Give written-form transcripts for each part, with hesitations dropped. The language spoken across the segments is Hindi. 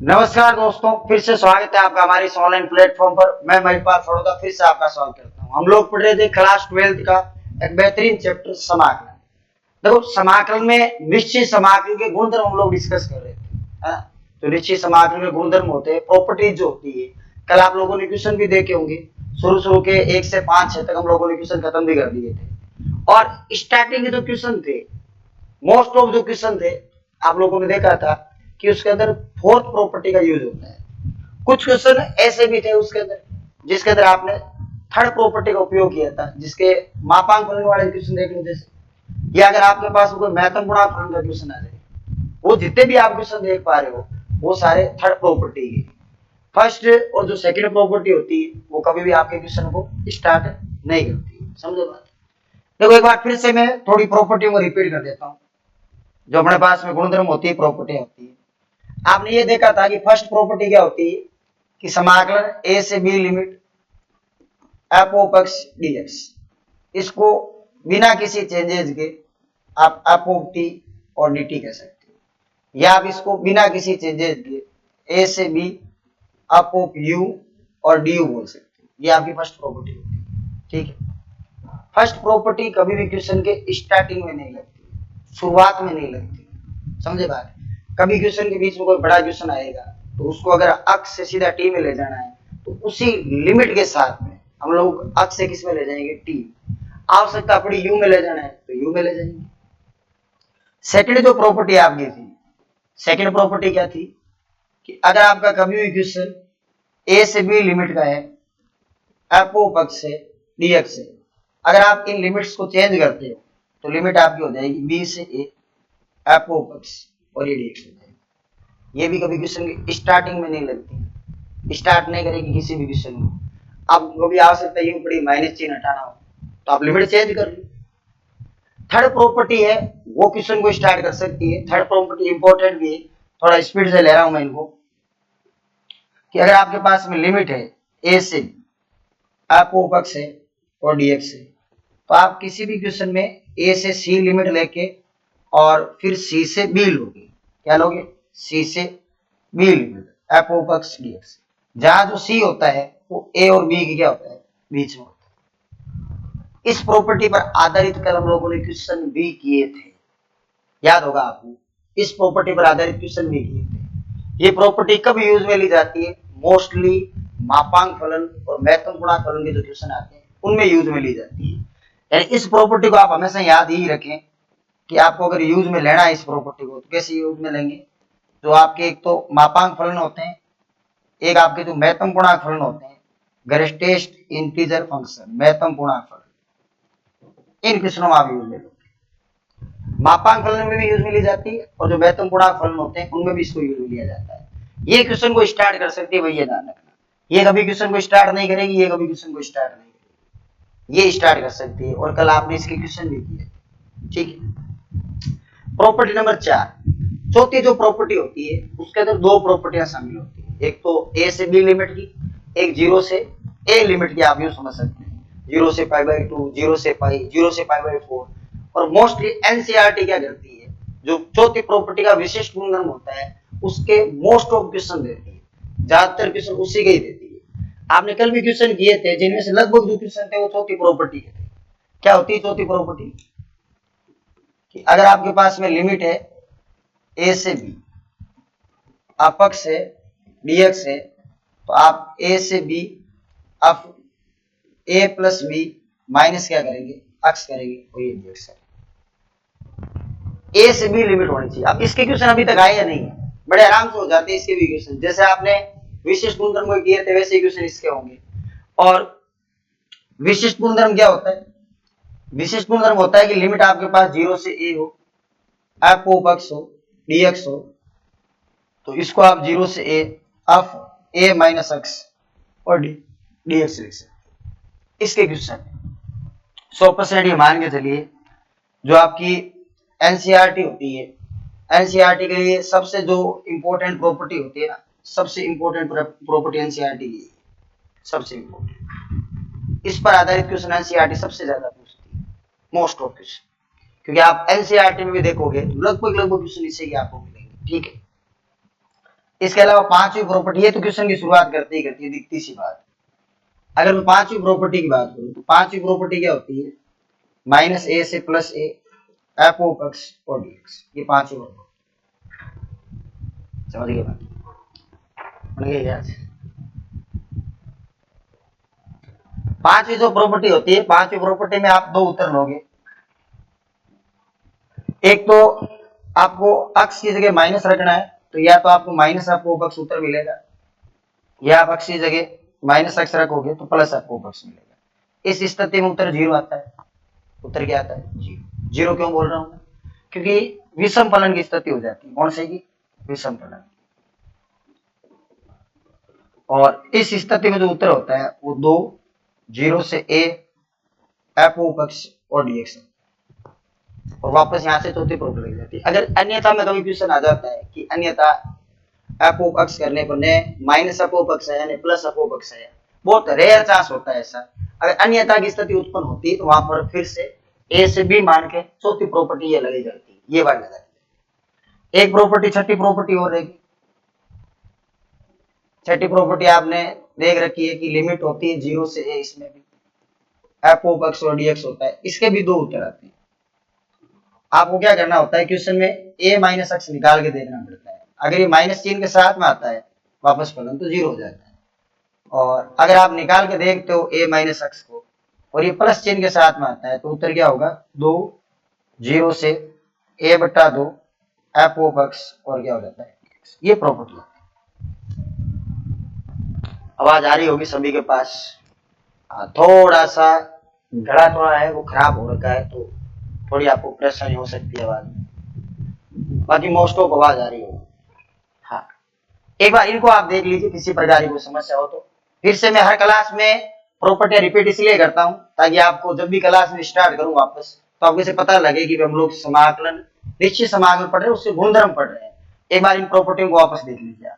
नमस्कार दोस्तों, फिर से स्वागत है आपका हमारे इस ऑनलाइन प्लेटफॉर्म पर। मैं महिपाल फड़ौदा फिर से आपका स्वागत करता हूँ। हम लोग पढ़ रहे थे क्लास 12 का एक बेहतरीन चैप्टर समाकलन। देखो, समाकलन में निश्चित समाकलन के गुणधर्म हम लोग डिस्कस कर रहे थे, है ना। तो निश्चित समाकलन के गुणधर्म होते हैं, प्रॉपर्टीज जो होती है। कल आप लोगों ने क्वेश्चन भी देखे होंगे, शुरू के 1 से 5 6 तक हम लोगों ने क्वेश्चन खत्म भी कर दिए थे। और स्टार्टिंग के जो क्वेश्चन थे, मोस्ट ऑफ जो क्वेश्चन थे, आप लोगों ने देखा था कि उसके अंदर फोर्थ प्रॉपर्टी का यूज होता है। कुछ क्वेश्चन ऐसे भी थे उसके अंदर जिसके अंदर आपने थर्ड प्रॉपर्टी का उपयोग किया था, जिसके मापांक फलन वाले क्वेश्चन देख लो। जैसे या अगर आपके पास कोई महत्तम गुणांक फलन का क्वेश्चन आ जाए, वो जितने भी आप क्वेश्चन देख पा रहे हो वो सारे थर्ड प्रॉपर्टी के। फर्स्ट और जो सेकंड प्रॉपर्टी होती है वो कभी भी आपके क्वेश्चन को स्टार्ट नहीं करती। समझो बात। देखो, एक बार फिर से मैं थोड़ी प्रॉपर्टी को रिपीट कर देता हूँ। जो हमारे पास में गुणधर्म होती है, प्रॉपर्टी होती है। आपने ये देखा था कि फर्स्ट प्रॉपर्टी क्या होती है कि समाकलन ए से B limit f of x dx, इसको बिना किसी चेंजेस के आप एफ ऑफ टी और dt कह सकते हो, या आप इसको बिना किसी चेंजेस के ए से बी एफ ऑफ यू और डी यू बोल सकते हो। ये आपकी फर्स्ट प्रॉपर्टी होती है। ठीक है। फर्स्ट प्रॉपर्टी कभी भी क्वेश्चन के स्टार्टिंग में नहीं लगती, शुरुआत में नहीं लगती। समझे बात। कभी क्वेश्चन के बीच में कोई बड़ा क्वेश्चन आएगा तो उसको अगर अक्ष से सीधा टी में ले जाना है तो उसी लिमिट के साथ में हम लोग अक्ष से किस में ले जाएंगे, टी। आवश्यकता पड़ी यू में ले जाना है तो यू में ले जाएंगे। सेकंड जो प्रॉपर्टी आपकी थी, सेकंड प्रॉपर्टी क्या थी कि अगर आपका कभी भी क्वेश्चन ए से बी लिमिट का है एफ ऑफ एक्स से डीएक्स से, अगर आप इन लिमिट्स को चेंज करते हो तो लिमिट आपकी हो जाएगी बी से ए एफ ऑफ एक्स और ये डीएक्स हो जाएगी। ये भी कभी क्वेश्चन की स्टार्टिंग में नहीं लगती, स्टार्ट नहीं करेगी किसी भी क्वेश्चन को। अब कभी आवश्यकता ये पड़ी माइनस चिन्ह हटाना हो तो आप लिमिट चेंज कर लो। थर्ड प्रॉपर्टी है वो क्वेश्चन को स्टार्ट कर सकती है। थर्ड प्रॉपर्टी इंपॉर्टेंट भी है, थोड़ा स्पीड से ले रहा हूं मैं इनको, कि अगर आपके पास में लिमिट है ए से एफ ऑफ एक्स है और डीएक्स है, तो आप किसी भी क्वेश्चन में ए से सी लिमिट लेके और फिर सी से बी लोगे। क्या लोगे, सी से B limit f of x dx. जहां जो सी होता है वो ए और बी की क्या होता है, बीच में होता है। इस प्रॉपर्टी पर आधारित कल हम लोगों ने क्वेश्चन भी किए थे, याद होगा आपको। इस प्रॉपर्टी पर आधारित क्वेश्चन भी किए थे। ये प्रॉपर्टी कब यूज में ली जाती है, मोस्टली मापांक फलन और महत्तम गुणांक फलन के जो क्वेश्चन आते हैं उनमें यूज में ली जाती है। यानी इस प्रॉपर्टी को आप हमेशा याद ही रखें कि आपको अगर यूज में लेना है इस प्रॉपर्टी को तो कैसे यूज में लेंगे। जो आपके एक तो मापांक फलन होते हैं, एक आपके जो महत्तम पूर्णांक फलन होते हैं, ग्रेटेस्ट इंटीजर फंक्शन महत्तम पूर्णांक फलन, इन क्वेश्चनों में आप यूज में लोगे। मापांक फलन में भी यूज में ली जाती है और जो महत्तम पूर्णांक फलन होते हैं उनमें भी इसको यूज में लिया जाता है। ये क्वेश्चन को स्टार्ट कर सकती है, भैया ध्यान रखना। ये कभी क्वेश्चन को स्टार्ट नहीं करेगी, ये कभी क्वेश्चन को स्टार्ट नहीं करेगी, ये स्टार्ट कर सकती है। और कल आपने इसके क्वेश्चन भी किए। ठीक है। प्रॉपर्टी नंबर 4, चौथी जो प्रॉपर्टी होती है उसके अंदर दो प्रॉपर्टियां शामिल होती है। एक तो ए से बी लिमिट की, एक जीरो से ए लिमिट की। आप यूं समझ सकते हैं, जीरो से पाई बाई 2, जीरो से पाई, जीरो से पाई बाई 4। और मोस्टली एनसीईआरटी क्या करती है, जो चौथी प्रॉपर्टी का विशिष्ट गुणधर्म होता है उसके मोस्ट ऑफ क्वेश्चन देती है, ज्यादातर क्वेश्चन उसी के ही देती है। आपने कल भी क्वेश्चन किए थे जिनमें से लगभग जो क्वेश्चन थे वो चौथी प्रॉपर्टी के थे। क्या होती है चौथी प्रॉपर्टी, कि अगर आपके पास में लिमिट है ए से बी, अपक्ष है डीएक्स है, तो आप ए से B up A plus B minus क्या करेंगे, अक्ष करेंगे, और ये डीएक्स है। ए से बी लिमिट होनी चाहिए। अब इसके क्वेश्चन अभी तक आए या नहीं, बड़े आराम से हो जाते हैं इसके भी क्वेश्चन। जैसे आपने विशिष्ट गुणधर्म किए थे वैसे ही क्वेश्चन इसके होंगे। और विशिष्ट गुणधर्म क्या होता है, विशिष्ट गुणधर्म होता है कि लिमिट आपके पास जीरो से ए हो, एफ ऑफ एक्स हो, डीएक्स हो, तो इसको आप जीरो से A F A minus x और डीएक्स लिख सकते। इसके क्वेश्चन 100% ये मान के चलिए जो आपकी एनसीईआरटी होती है, एनसीईआरटी के लिए सबसे जो इंपॉर्टेंट प्रॉपर्टी होती है ना, सबसे इंपॉर्टेंट प्रॉपर्टी एनसीईआरटी की सबसे इंपॉर्टेंट, इस पर आधारित क्वेश्चन एनसीईआरटी सबसे ज्यादा पूछती है, मोस्ट ऑफ क्वेश्चन। क्योंकि आप एनसीईआरटी में भी देखोगे लगभग क्वेश्चन इससे ही आपको मिलेंगे। ठीक है। इसके अलावा पांचवी प्रॉपर्टी है, तो क्वेश्चन की शुरुआत करते ही करती है दिखती सी बात। अगर मैं पांचवी प्रॉपर्टी की बात करूं तो पांचवी प्रॉपर्टी क्या होती है, माइनस ए से plus A, F of x और डी एक्स, ये पांचवी प्रॉपर्टी। समझ गए बात, बन गई क्या? पांचवी जो प्रॉपर्टी होती है, पांचवी प्रॉपर्टी में आप दो उत्तर लोगे। एक तो आपको अक्ष की जगह माइनस रखना है, तो या तो आपको माइनस एफ ऑफ एक्स उत्तर मिलेगा, या आप अक्ष की जगह माइनस एक्स रखोगे तो प्लस एफ ऑफ एक्स मिलेगा। इस स्थिति में उत्तर जीरो आता है। उत्तर क्या आता है? जीरो। जीरो क्यों बोल रहा हूं? क्योंकि विषम फलन की स्थिति हो जाती है। कौन से की? विषम फलन। और इस स्थिति में जो उत्तर होता है वो दो, जीरो से ए, एफ ऑफ एक्स और डी एक्स, और वापस यहां से चौथी प्रॉपर्टी लग जाती है। अगर अन्यथा में कभी क्वेश्चन आ जाता है कि अन्यथा एफ ऑफ एक्स करने पर ने माइनस एफ ऑफ एक्स है यानी प्लस एफ ऑफ एक्स है, बहुत रेयर चांस होता है ऐसा। अगर अन्यथा की स्थिति उत्पन्न होती है तो वहां पर फिर से ए से बी मान के चौथी प्रॉपर्टी ये लगी जाती है, ये बात लगाई। एक प्रॉपर्टी, छठी प्रॉपर्टी और रहेगी। छठी प्रॉपर्टी आपने देख रखी है कि लिमिट होती है जीरो से ए, इसमें भी एफ ऑफ एक्स और डी एक्स होता है, इसके भी दो उत्तर आते हैं। आपको क्या करना होता है, क्वेश्चन में ए माइनस एक्स निकाल के देखना पड़ता है। अगर ये माइनस चिन्ह के साथ में आता है वापस फलन तो जीरो हो जाता है, और अगर आप निकाल के देखते हो ए माइनस एक्स को और ये प्लस चिन्ह के साथ में आता है तो उत्तर क्या होगा? दो, जीरो से ए बट्टा दो, एफ ऑफ एक्स और क्या हो जाता है? ये प्रॉपर्टी। आवाज आ रही होगी सभी के पास? थोड़ा सा गला थोड़ा है वो खराब हो रखा है, तो थोड़ी आपको परेशानी हो सकती है आवाज में, बाकी मोस्ट ऑफ आवाज आ रही होगी। हाँ, एक बार इनको आप देख लीजिए, किसी प्रकार की कोई समस्या हो तो। फिर से मैं हर क्लास में प्रॉपर्टी रिपीट इसलिए करता हूं ताकि आपको जब भी क्लास में स्टार्ट करूं वापस, तो आपको इसे पता लगे कि हम लोग समाकलन, निश्चित समाकलन पढ़ रहे हैं, उससे गुणधर्म पढ़ रहे हैं। एक बार इन प्रॉपर्टियों को वापस देख लीजिए आप।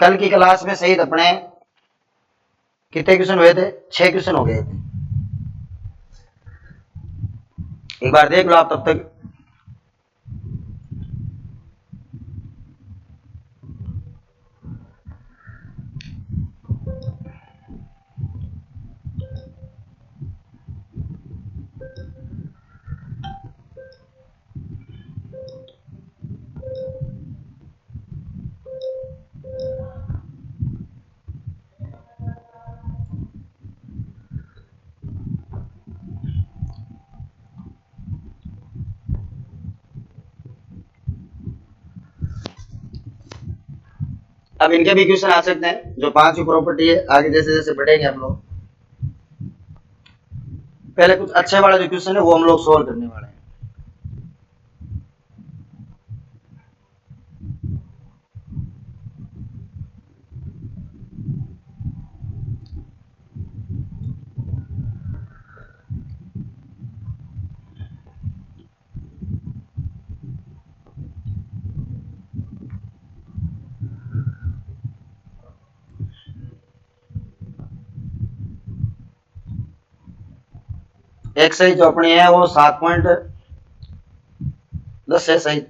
कल की क्लास में सहित अपने कितने क्वेश्चन हुए थे? 6 क्वेश्चन हो गए थे। एक बार देख लो आप तब तक। अब इनके भी क्वेश्चन आ सकते हैं, जो पांचवी प्रॉपर्टी है। आगे जैसे जैसे बढ़ेंगे हम लोग, पहले कुछ अच्छे वाला जो क्वेश्चन है वो हम लोग सोल्व करने वाले हैं। एक सही जो अपनी है वो 7.10 है सही।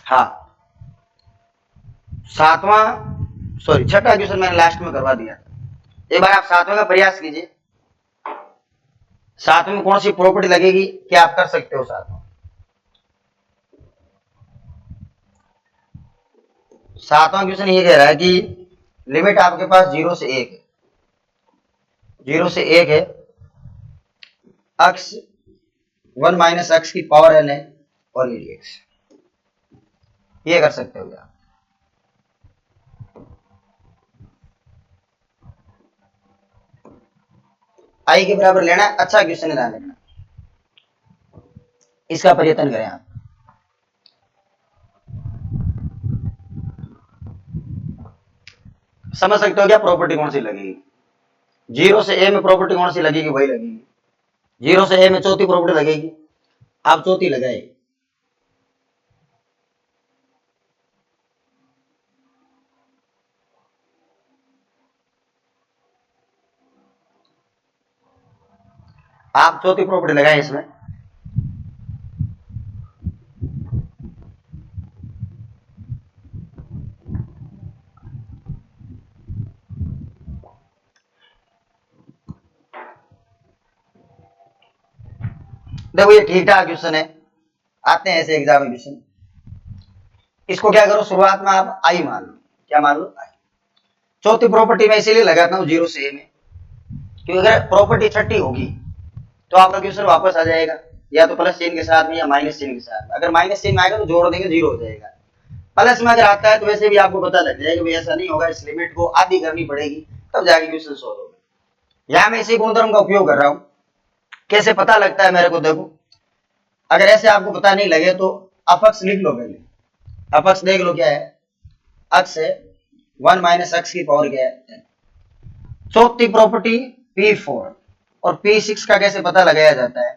हाँ, सातवां, सॉरी छठा क्वेश्चन मैंने लास्ट में करवा दिया था। एक बार आप सातवें का प्रयास कीजिए। सातवें में कौन सी प्रॉपर्टी लगेगी, क्या आप कर सकते हो? सातवां क्वेश्चन ये कह रहा है कि लिमिट आपके पास जीरो से एक है, जीरो से एक है, एक्स 1 माइनस एक्स की पावर एन है और ये एक्स, ये कर सकते हो आप। आई के बराबर लेना है, अच्छा क्वेश्चन ध्यान रखना, इसका प्रयत्न करें आप। समझ सकते हो क्या प्रॉपर्टी कौन सी लगेगी? जीरो से ए में प्रॉपर्टी कौन सी लगेगी? वही लगेगी। जीरो से ए में चौथी प्रॉपर्टी लगेगी, आप चौथी लगाए। आप चौथी प्रॉपर्टी लगाए इसमें। देखो ये ठीक ठाक क्वेश्चन है, आते हैं ऐसे एग्जाम में क्वेश्चन। इसको क्या करो, शुरुआत में आप आई मान लो। क्या मान लो? आई। चौथी प्रॉपर्टी में इसीलिए लगाता हूँ 0 से a में, क्योंकि अगर प्रॉपर्टी छठी होगी तो आपका क्वेश्चन वापस आ जाएगा, या तो प्लस चिन्ह के साथ में या माइनस चिन्ह के साथ में। अगर माइनस चिन्ह आएगा तो जोड़ देंगे 0 हो जाएगा। प्लस में अगर आता है तो वैसे भी आपको पता लग जाएगा भाई ऐसा नहीं होगा, इस लिमिट को आधी करनी पड़ेगी तब जाके क्वेश्चन सोल्व होगा। यहां मैं इसी गुणधर्म का उपयोग कर रहा हूं। कैसे पता लगता है मेरे को, देखो अगर ऐसे आपको पता नहीं लगे तो अपक्ष लिख लो पहले। अपक्ष देख लो क्या है, अक्ष है 1 माइनस अक्ष की पावर क्या है। चौथी प्रॉपर्टी P4 और P6 का कैसे पता लगाया जाता है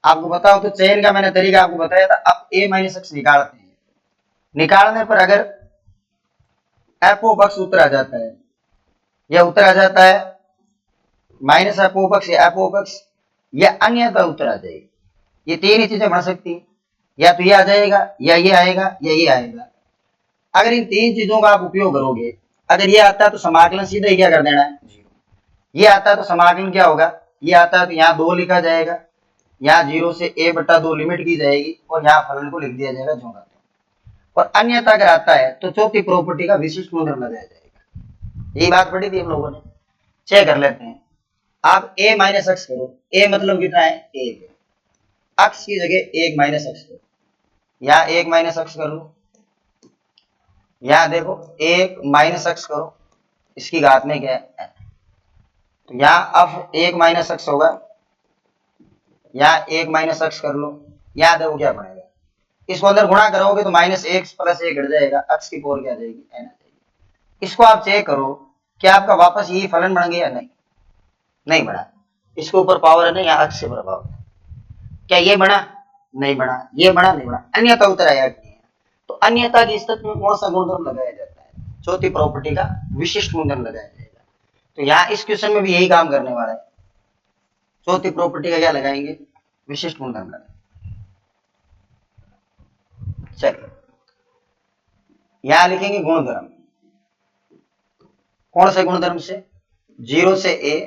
आपको बताओ तो चयन का मैंने तरीका आपको बताया था। अब a माइनस अक्ष निकालते हैं, निकालने पर अगर एफओ पक्ष उत्तर आ जाता है, यह उत्तर आ जाता है माइनस एफओ पक्ष या एफओ पक्ष, या अन्यथा उत्तर आ जाएगी। ये तीन ही चीजें बन सकती है, या तो ये आ जाएगा या ये आएगा या ये आएगा। अगर इन तीन चीजों का आप उपयोग करोगे, अगर ये आता है तो समाकलन सीधा ही क्या कर देना है, ये आता है तो समाकलन क्या होगा, ये आता है तो यहाँ 2 लिखा जाएगा, यहाँ 0 से a/2 लिमिट की जाएगी और यहाँ फलन को लिख दिया जाएगा जो आते हैं। और अन्यथा अगर आता है तो चौथी प्रॉपर्टी का विशिष्ट गुणधर्म लगाया जाएगा। यही बात पढ़ी थी हम लोगों ने, चेक कर लेते हैं। आप a माइनस अक्स करो, a मतलब कितना है 1, अक्स की जगह 1 माइनस अक्स करो, यहाँ 1 माइनस अक्स कर लो, यहाँ देखो 1 माइनस अक्स करो, इसकी घात में क्या है, तो यहाँ अब 1 माइनस अक्स होगा, यहाँ 1 माइनस अक्स कर लो, यहाँ देखो क्या बनेगा, इसको अंदर गुणा करोगे तो माइनस एक प्लस 1 घट जाएगा, अक्स की पावर क्या आ जाएगी, n आ जाएगी। इसको आप चेक करो क्या आपका वापस यही फलन बन गया, नहीं नहीं बना। इसके ऊपर पावर है ना, यहाँ अक्स से प्रभाव, क्या ये बना, नहीं बना, ये बना, नहीं बना, अन्यथा उत्तर आया नहीं है। तो अन्यथा की स्थिति में कौन सा गुणधर्म लगाया जाता है, चौथी प्रॉपर्टी का विशिष्ट गुणधर्म लगाया जाएगा। तो यहाँ इस क्वेश्चन में भी यही काम करने वाला है, चौथी प्रॉपर्टी का क्या लगाएंगे, विशिष्ट गुणधर्म लगाएंगे। चलिए यहां लिखेंगे गुणधर्म, कौन से गुणधर्म से, 0 से a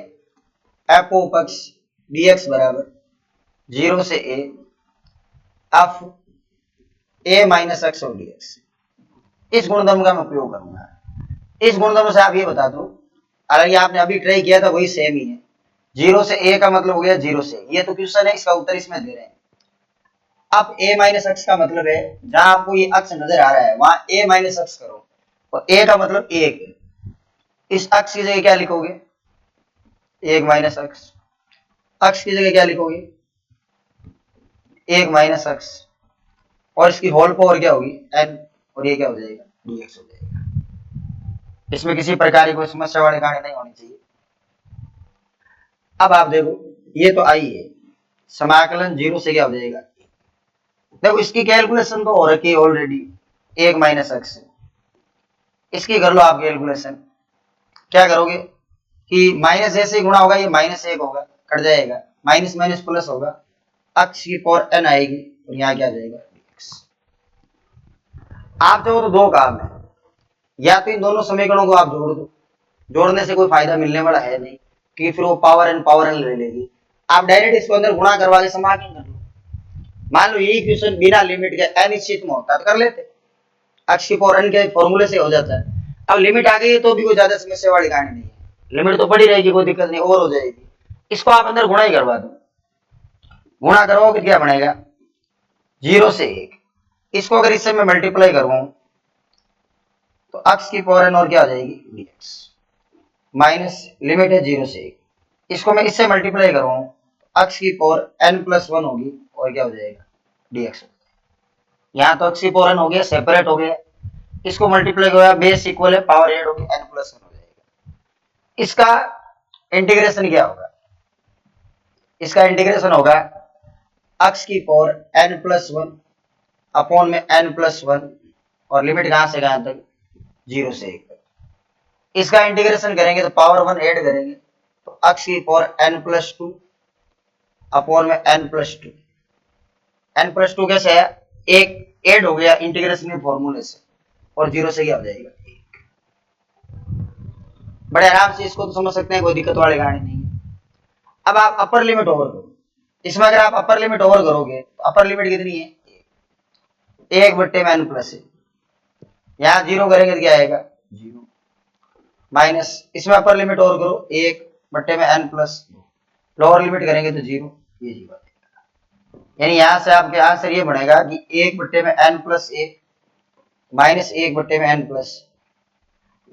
एफओ पक्ष dx बराबर 0 से a F a minus x और dx। इस गुणधर्म का मैं उपयोग करूंगा। इस गुणधर्म से आप ये बता दो, अगर ये आपने अभी ट्राई किया था वही सेम ही है, 0 से a का मतलब हो गया 0 से, ये तो क्वेश्चन है इसका उत्तर इसमें दे रहे हैं। अब a माइनस अक्स का मतलब है जहां आपको ये अक्स नजर आ रहा है वहां a माइनस अक्स करो, और a का मतलब 1, इस अक्स की जगह क्या लिखोगे, 1 माइनस अक्स, अक्स की जगह क्या लिखोगे 1 माइनस अक्स, और इसकी होल पावर क्या होगी n, और ये क्या हो जाएगा dx हो जाएगा। इसमें किसी प्रकार की कोई समस्या वाली कहानी नहीं होनी चाहिए। अब आप देखो ये तो आई है, समाकलन 0 से क्या हो जाएगा, देखो इसकी कैलकुलेशन तो हो रखी है ऑलरेडी 1 माइनस एक्स, इसकी कर लो आप कैलकुलेशन। क्या करोगे कि माइनस जैसे गुणा होगा ये माइनस 1 होगा, कट जाएगा, माइनस माइनस प्लस होगा, अक्ष की पावर n आएगी और यहाँ क्या जाएगा dx। आप जो तो दो काम है, या तो इन दोनों समीकरणों को आप जोड़ दो, जोड़ने से कोई फायदा मिलने वाला है नहीं कि फिर वो पावर n ले लेगी। आप डायरेक्ट इसको अंदर गुणा करवा के समाकलन कर लो। मान लो यही क्वेश्चन बिना लिमिट के अनिश्चित में होता तो कर लेते, अक्ष की पावर n के फॉर्मूले से हो जाता है। अब लिमिट आ गई है तो भी कोई ज्यादा समस्या वाली कहानी नहीं है, लिमिट तो पड़ी रहेगी, कोई दिक्कत नहीं, और हो जाएगी। इसको आप अंदर गुणा ही करवा दो, गुणा करोगे क्या बनेगा 0 से 1, इसको अगर इससे मैं मल्टीप्लाई करूं तो अक्ष की पावर n और क्या आ जाएगी dx, माइनस लिमिट है 0 से 1, इसको मैं इससे मल्टीप्लाई करूं अक्ष की पावर n प्लस 1 होगी और क्या हो जाएगा dx। यहाँ तो अक्ष की पावर n हो गया, सेपरेट हो गया, इसको मल्टीप्लाई करो बेस इक्वल है पावर एड होगी n प्लस 1 हो जाएगा। इसका इंटीग्रेशन क्या होगा, इसका इंटीग्रेशन होगा अक्स की पावर n+1 अपॉन में n+1 और लिमिट कहां से कहां तक 0 से 1 तक। इसका इंटीग्रेशन करेंगे तो पावर 1 ऐड करेंगे तो अक्स की पावर n+2 अपॉन में n+2। n+2 कैसे है, एक ऐड हो गया इंटीग्रेशन के फॉर्मूले से और 0 से क्या हो जाएगा 1। बड़े आराम से इसको तो समझ सकते हैं, कोई दिक्कत वाली कहानी नहीं है। अब आप अपर लिमिट ओवर करो, इसमें अगर आप अपर लिमिट ओवर करोगे तो अपर लिमिट कितनी है 1/n+1, यहां 0 करेंगे तो क्या आएगा 0 माइनस, इसमें अपर लिमिट ओवर करो 1/n+2, लोअर लिमिट करेंगे तो 0, ये 0 आएगा। यानी यहां से आपके आंसर ये बनेगा कि 1/n+1 माइनस 1/n+,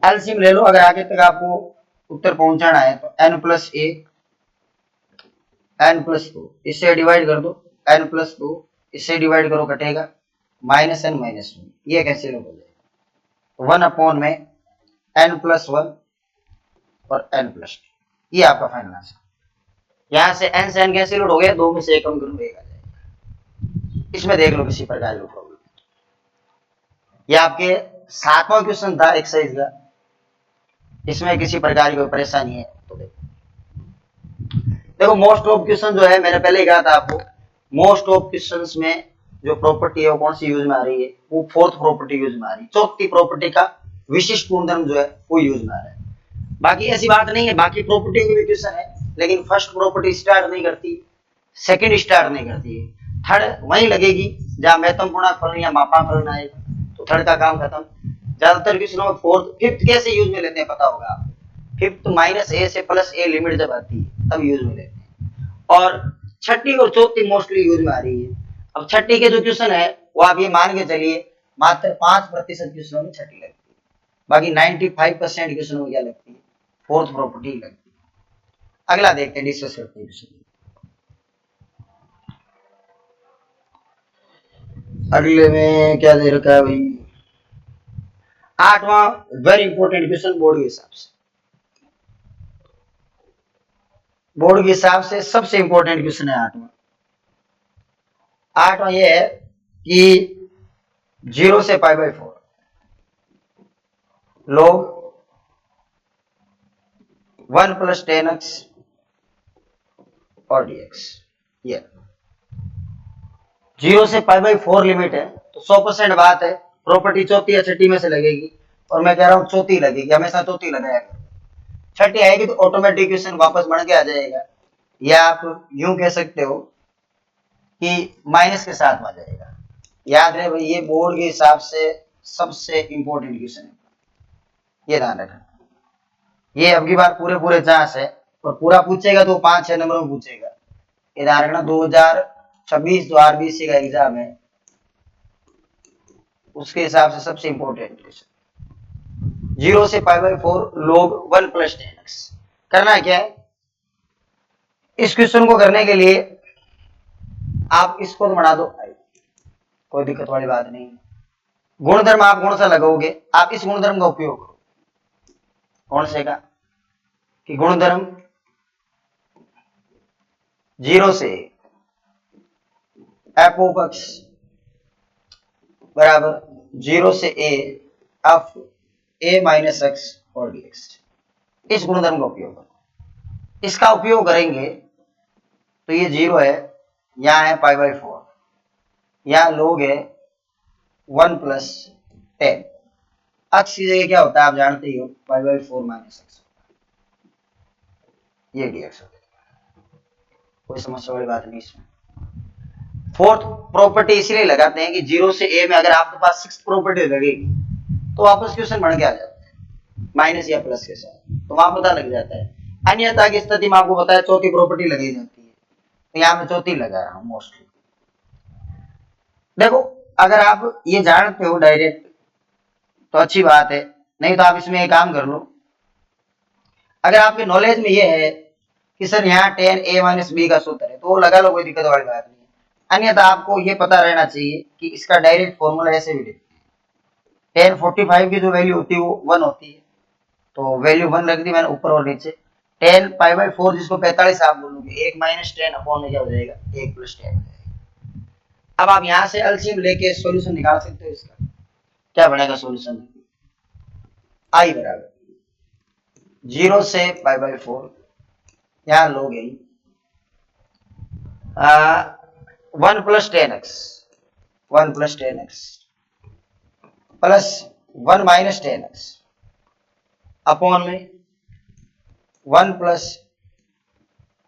एलसीएम ले लो अगर आगे तक आपको उत्तर पहुंचाना है तो n+1 n+2 इससे डिवाइड कर दो, n+2 इससे डिवाइड करो कटेगा -n-1, ये कैंसिल हो जाएगा 1 अपॉन में n+1 और n+2, ये आपका फाइनल आंसर। यहां से n से n कैंसिल हो गया, 2 में से 1 कम करूं 1 आ जाएगा। इसमें देख लो किसी प्रकार की प्रॉब्लम, ये आपके 7वां क्वेश्चन था एक्सरसाइज का, इसमें किसी प्रकार की कोई परेशानी है तो देखो मोस्ट ऑफ क्वेश्चन जो है, मैंने पहले ही कहा था आपको, मोस्ट ऑफ क्वेश्चंस में जो प्रॉपर्टी है वो कौन सी यूज में आ रही है, वो 4th प्रॉपर्टी यूज में आ रही है, 4थी प्रॉपर्टी का विशिष्ट गुणधर्म जो है वो यूज में आ रहा है। बाकी ऐसी बात नहीं है, बाकी प्रॉपर्टी की भी क्वेश्चन है, लेकिन फर्स्ट प्रॉपर्टी स्टार्ट नहीं करती, सेकंड स्टार्ट नहीं करती है, थर्ड वहीं लगेगी जहां महत्वपूर्ण फलन या मापांक फलन आएगा तो थर्ड का काम खत्म। ज्यादातर क्वेश्चनों में फोर्थ फिफ्थ कैसे यूज में लेते हैं पता होगा आप, फिफ्थ -a से +a लिमिट जब आती है तब यूज में लेते हैं, और छठी और चौथी मोस्टली यूज में आ रही है। अब छठी के जो क्वेश्चन है वो आप ये मान के चलिए मात्र 5% क्वेश्चनों में छठी लगती है, बाकी 95% क्वेश्चनों में क्या लगती है 4th प्रॉपर्टी लगती है। अगला देखते हैं, डिस्कस करते हैं। अगले में क्या दे रखा है भाई, 8वां वेरी इंपॉर्टेंट क्वेश्चन बोर्ड के हिसाब से, बोर्ड के हिसाब से सबसे इंपॉर्टेंट क्वेश्चन है 8वां ये है कि 0 से π/4 log 1 + 10x और dx, ये 0 से π/4 लिमिट है तो 100% बात है प्रॉपर्टी चौथी या छठी में से लगेगी, और मैं कह रहा हूं चौथी लगेगी, हमेशा चौथी लगाया करो, छठी आएगी तो ऑटोमेटिक क्वेश्चन वापस बढ़ के आ जाएगा, या आप यूं कह सकते हो कि माइनस के साथ आ जाएगा। याद रहे भाई ये बोर्ड के हिसाब से सबसे इंपॉर्टेंट क्वेश्चन है, ये ध्यान रखना। ये अब की बार पूरे चांस है और पूरा पूछेगा तो 5-6 नंबर में पूछेगा, ये ध्यान रखना। 2026 जो आरबीसी का एग्जाम है उसके हिसाब से सबसे इंपॉर्टेंट क्वेश्चन 0 से π/4 log 1 + 10x। करना क्या है, इस क्वेश्चन को करने के लिए आप इसको तो बना दो, कोई दिक्कत वाली बात नहीं। गुणधर्म आप कौन सा लगाओगे, आप इस गुणधर्म का उपयोग करो, कौन से का कि गुणधर्म 0 से f of x बराबर 0 से a f a - x और dx, इस गुणधर्म का उपयोग करो। इसका उपयोग करेंगे तो ये 0 है, यहां है π/4, यहां log है 1 + 10, x की जगह क्या होता है आप जानते ही हो π/4 - x, ये dx हो गया, कोई समस्या वाली बात नहीं इसमें। 4th प्रॉपर्टी इसलिए लगाते हैं कि 0 से a में अगर आपके पास 6th प्रॉपर्टी लगेगी तो वापस क्वेश्चन बढ़ के आ जाता है माइनस या प्लस के साथ, तो वहां पता लग जाता है। अन्यथा की स्थिति में आपको बताया चौथी प्रॉपर्टी लगाई जाती है, तो यहाँ मैं चौथी लगा रहा हूं मोस्टली। देखो अगर आप ये जानते हो डायरेक्ट तो अच्छी बात है, नहीं तो आप इसमें एक काम कर लो, अगर आपके नॉलेज में ये है कि सर यहाँ 10a - b का सूत्र है तो वो लगा लो, कोई दिक्कत वाली बात नहीं। अन्यथा आपको ये पता रहना चाहिए कि इसका डायरेक्ट फॉर्मूला ऐसे भी लिखते हैं, 1045 की जो वैल्यू होती है वो 1 होती है, तो वैल्यू 1 रख दी मैंने ऊपर और नीचे। 10 π/4 जिसको 45 आप बोलोगे, 1 - 10 अपॉन में क्या हो जाएगा 1 + 10 हो जाएगा। अब आप यहां से एलसीएम लेके सॉल्यूशन निकाल सकते हो इसका। क्या बनेगा सॉल्यूशन? आई बराबर 0 से पाई बाई 4, यहां लोग यही 1 plus 10x, 1 plus 10x plus 1 minus 10x upon में 1 प्लस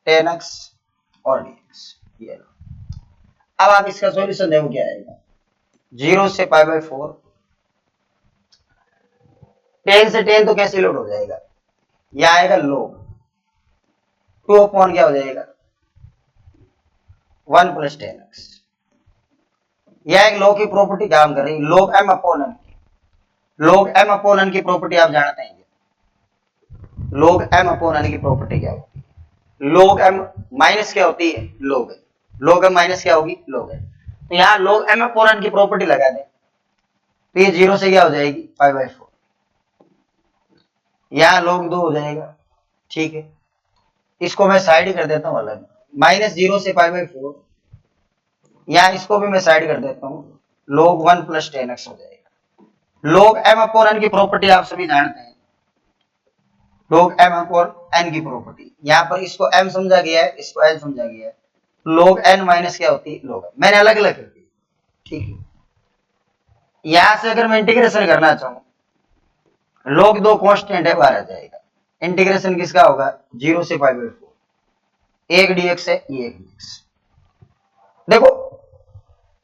10x और dx। ये अब आप इसका सॉल्यूशन देखो क्या आएगा। 0 से पाई बाई 4, 10 से 10 तो कैसे लोड हो जाएगा, यह आएगा लोग 2 अपॉन क्या हो जाएगा 1 प्लस 10x। यह एक लॉग की प्रॉपर्टी काम कर रही, लॉग m अपॉन n की। लॉग m अपॉन n की प्रॉपर्टी आप जानते हैं, लॉग m अपॉन n की प्रॉपर्टी क्या होती है? लॉग m माइनस क्या होती है log n, log m minus क्या होगी लॉग n। तो यहां लॉग m अपॉन n की प्रॉपर्टी लगा दें तो ये 0 से क्या हो जाएगी पाई बाई 4, यहां log 2 हो जाएगा। ठीक है, इसको मैं साइड कर देता हूं अलग, माइनस 0 से पाई बाई 4, यहां इसको भी मैं साइड कर देता हूं, log 1 प्लस 10x हो जाएगा। log m अपॉन n की प्रॉपर्टी आप सभी जानते हैं, log m अपॉन n की प्रॉपर्टी, यहां पर इसको m समझा गया है, इसको n समझा गया है, log n माइनस क्या होती है log m, मैंने अलग अलग कर दी। ठीक है, यहां से अगर मैं इंटीग्रेशन करना चाहूं, log 2 कांस्टेंट है बाहर आ जाएगा, इंटीग्रेशन किसका होगा 0 से पाई बाई 4, एक dx है ये एक dx। देखो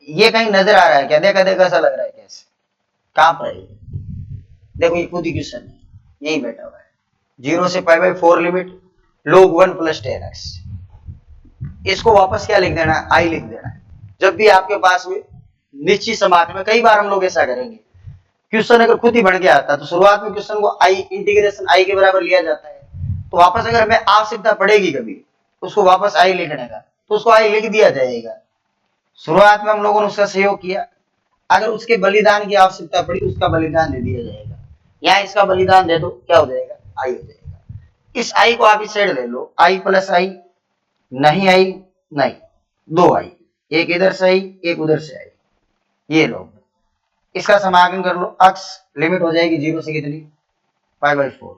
ये कहीं नजर आ रहा है क्या, देखा देखा ऐसा लग रहा है कैसे, कहां पर है, देखो ये खुद ही क्वेश्चन है यही बैठा हुआ है। 0 से pi by 4 limit log 1 plus 10x, इसको वापस क्या लिख देना है आई लिख देना है। जब भी आपके पास में निश्चित समाकल में, कई बार हम लोग ऐसा करेंगे, क्वेश्चन अगर खुद ही बढ़ के आता है तो शुरुआत में क्वेश्चन को आई इंटीग्रेशन आई के बराबर लिया जाता है, तो वापस अगर हमें आवश्यकता पड़ेगी कभी उसको वापस आई लिखने का तो उसको आई लिख दिया जाएगा। शुरुआत में हम लोगों ने उसका सहयोग किया, अगर उसके बलिदान की आवश्यकता पड़ी उसका बलिदान दे दिया जाएगा, यहाँ इसका बलिदान दे दो क्या हो जाएगा आई हो जाएगा। इस आई को आप इस साइड ले लो, आई प्लस आई, नहीं आई नहीं, दो आई, एक इधर से आई एक उधर से आई, ये लो इसका समाकलन कर लो, अक्स लिमिट हो जाएगी 0 से कितनी पाई बाई 4,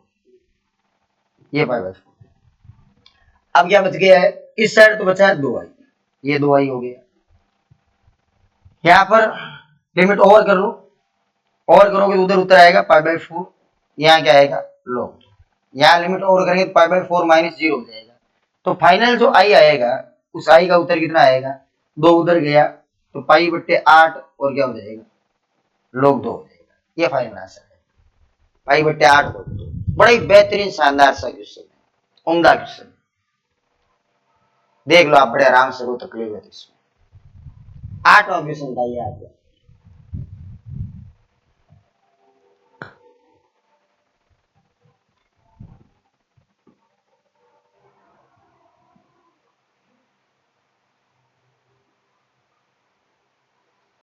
ये पाई बाई 4। अब क्या बच गया है, इस साइड तो बचा है 2 आई, ये 2 आई हो गया, यहां पर लिमिट ओवर कर लो, ओवर करोगे तो उधर उतर आएगा पाई बाई 4, यहाँ क्या आएगा log, यहाँ लिमिट ओवर करेंगे तो पाई बाई 4 माइनस 0 हो जाएगा। तो फाइनल जो आई आएगा उस आई का उत्तर कितना आएगा, 2 उधर गया तो पाई बट्टे 8 और क्या हो जाएगा log 2 हो जाएगा, ये फाइनल आंसर है पाई बट्टे 8 log 2। बड़ा ही बेहतरीन शानदार सा क्वेश्चन है, उम्दा क्वेश्चन, देख लो आप बड़े आराम से, वो तकलीफ है इसमें। 8वां क्वेश्चन था ये आपका।